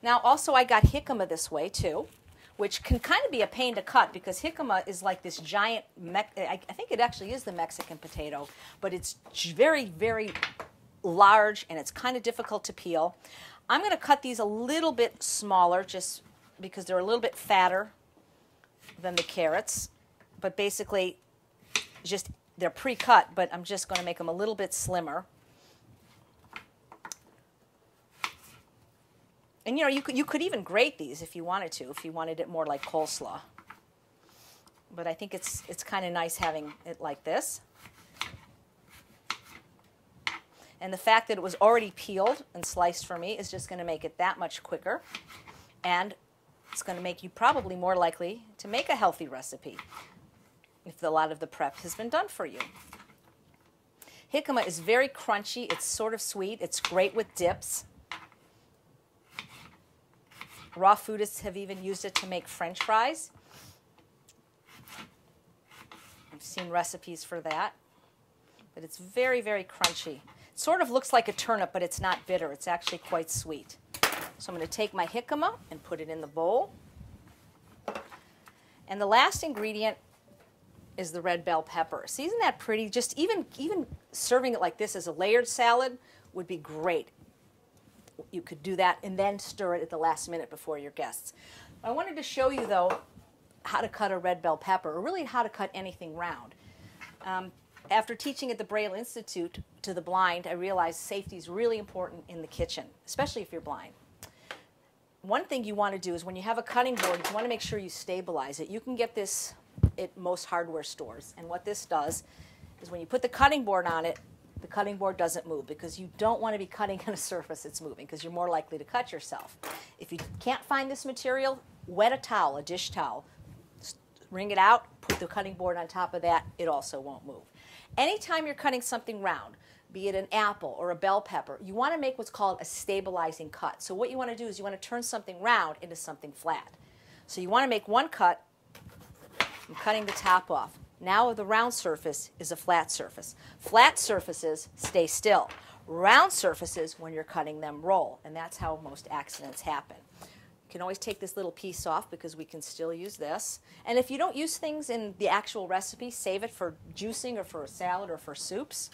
Now also I got Hiccuma this way too, which can kind of be a pain to cut because Hiccuma is like this giant, I think it actually is the Mexican potato, but it's very, very large and it's kind of difficult to peel. I'm going to cut these a little bit smaller just because they're a little bit fatter than the carrots, but basically just they're pre-cut, but I'm just going to make them a little bit slimmer. And you know, you could even grate these if you wanted to, if you wanted it more like coleslaw. But I think it's kind of nice having it like this. And the fact that it was already peeled and sliced for me is just going to make it that much quicker. And it's going to make you probably more likely to make a healthy recipe if a lot of the prep has been done for you. Hiccuma is very crunchy. It's sort of sweet. It's great with dips. Raw foodists have even used it to make French fries. I've seen recipes for that. But it's very, very crunchy. It sort of looks like a turnip, but it's not bitter. It's actually quite sweet. So I'm going to take my Hiccuma and put it in the bowl. And the last ingredient is the red bell pepper. See, isn't that pretty? Just even serving it like this as a layered salad would be great. You could do that and then stir it at the last minute before your guests. I wanted to show you, though, how to cut a red bell pepper, or really how to cut anything round. After teaching at the Braille Institute to the blind, I realized safety is really important in the kitchen, especially if you're blind. One thing you want to do is when you have a cutting board, you want to make sure you stabilize it. You can get this at most hardware stores. And what this does is when you put the cutting board on it, the cutting board doesn't move because you don't want to be cutting on a surface that's moving because you're more likely to cut yourself. If you can't find this material, wet a towel, a dish towel, wring it out, put the cutting board on top of that, it also won't move. Anytime you're cutting something round, be it an apple or a bell pepper, you want to make what's called a stabilizing cut. So what you want to do is you want to turn something round into something flat. So you want to make one cut. I'm cutting the top off. Now the round surface is a flat surface. Flat surfaces stay still. Round surfaces, when you're cutting them, roll. And that's how most accidents happen. You can always take this little piece off because we can still use this. And if you don't use things in the actual recipe, save it for juicing or for a salad or for soups.